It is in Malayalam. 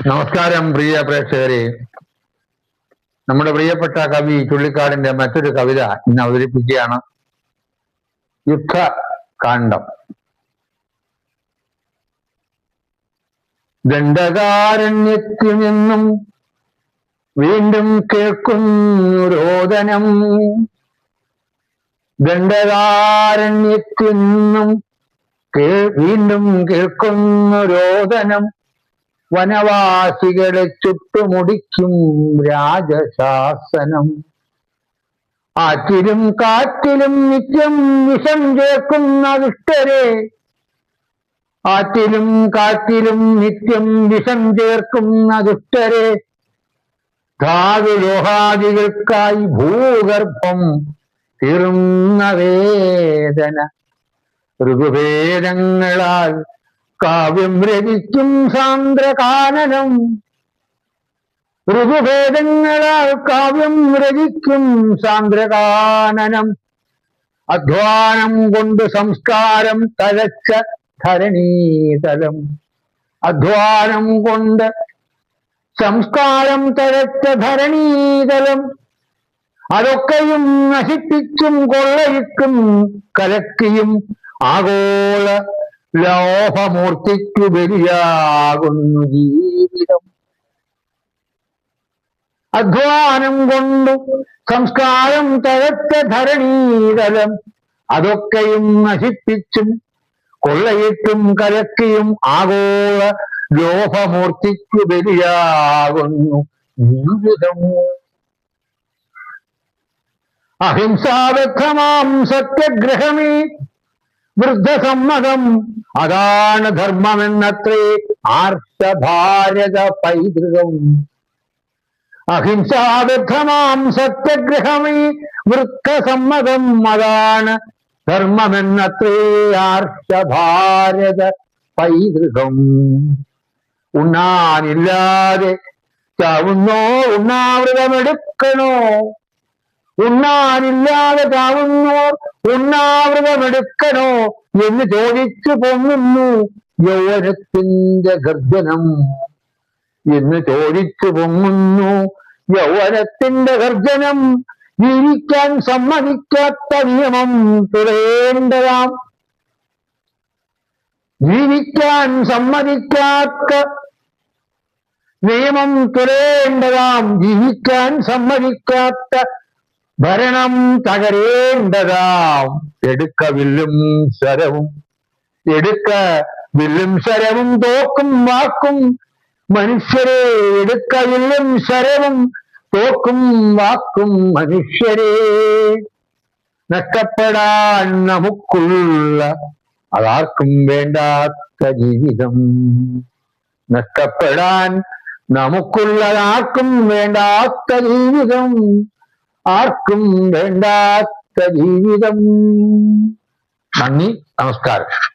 നമസ്കാരം പ്രിയ പ്രേക്ഷകരെ. നമ്മുടെ പ്രിയപ്പെട്ട കവി ചുള്ളിക്കാടിന്റെ മറ്റൊരു കവിത ഇന്ന് അവതരിപ്പിക്കുകയാണ്. യുദ്ധകാന്ഡം. ദണ്ഡകാരണ്യത്തിൽ നിന്നും വീണ്ടും കേൾക്കുന്നു രോദനം. ദണ്ഡകാരണ്യത്തിൽ നിന്നും വീണ്ടും കേൾക്കുന്നു രോദനം. വനവാസികളെ ചുട്ടുമുടിക്കും രാജശാസനം. ആറ്റിലും കാറ്റിലും നിത്യം വിഷം ചേർക്കുന്ന ദുഷ്ടരെ, ആറ്റിലും കാറ്റിലും നിത്യം വിഷം ചേർക്കുന്ന ദുഷ്ടരെ, ധാതുലോഹാദികൾക്കായി ഭൂഗർഭം തീർന്ന വേദന. ഋതുഭേദങ്ങളാൽ കാവ്യം രചിക്കും സാന്ദ്രകാനനം. ഋതുഭേദങ്ങളാൽ കാവ്യം രചിക്കും സാന്ദ്രകാനനം. അധ്വാനം കൊണ്ട് സംസ്കാരം തഴച്ച ധരണീതലം. അധ്വാനം കൊണ്ട് സംസ്കാരം തഴച്ച ധരണീതലം. അതൊക്കെയും നശിപ്പിച്ചും കൊള്ളയിട്ടും കലക്കിയും ആഗോള ലോഹമൂർത്തിക്കു ബലിയാകുന്നു ജീവിതം. അധ്വാനം കൊണ്ട് സംസ്കാരം തഴച്ച ധരണീതലം. അതൊക്കെയും നശിപ്പിച്ചും കൊള്ളയിട്ടും കലക്കിയും ആഗോള ലോഹമൂർത്തിക്കു ബലിയാകുന്നു ജീവിതം. അഹിംസാബദ്ധമാം സത്യഗ്രഹമേ വൃദ്ധസമ്മതം. അതാണ് ധർമ്മമെന്നത്രേ ആർഷഭാരത പൈതൃകം. അഹിംസാബദ്ധമാം സത്യഗ്രഹമേ വൃദ്ധസമ്മതം. അതാണ് ധർമ്മമെന്നത്രേ ആർഷഭാരത പൈതൃകം. ഉണ്ണാനില്ലാതെ ചാവുന്നോ ഉണ്ണാവൃതമെടുക്കണോ? ഉണ്ണാനില്ലാതെ ചാവുന്നോർ ഉണ്ണാവൃതമെടുക്കണോ എന്ന് ചോദിച്ചു പൊങ്ങുന്നു യൗവനത്തിന്റെ ഗർജനം. എന്ന് ചോദിച്ചു പൊങ്ങുന്നു യൗവനത്തിന്റെ ഗർജനം. ജീവിക്കാൻ സമ്മതിക്കാത്ത നിയമം തുറയേണ്ടതാം. ജീവിക്കാൻ സമ്മതിക്കാത്ത നിയമം തുറയേണ്ടതാം. ജീവിക്കാൻ സമ്മതിക്കാത്ത ഭരണം തകരേണ്ടതാം. എടുക്ക വില്ലും ശരവും, എടുക്ക വില്ലും ശരവും തോക്കും വാക്കും മനുഷ്യരെ. എടുക്ക വില്ലും ശരവും തോക്കും വാക്കും മനുഷ്യരെ. നഷ്ടപ്പെടാൻ നമുക്കുള്ള അതാർക്കും വേണ്ടാത്ത ജീവിതം. നഷ്ടപ്പെടാൻ നമുക്കുള്ളതാർക്കും വേണ്ടാത്ത ജീവിതം. ആർക്കും വേണ്ടാത്ത ജീവിതം. നന്ദി, നമസ്കാരം.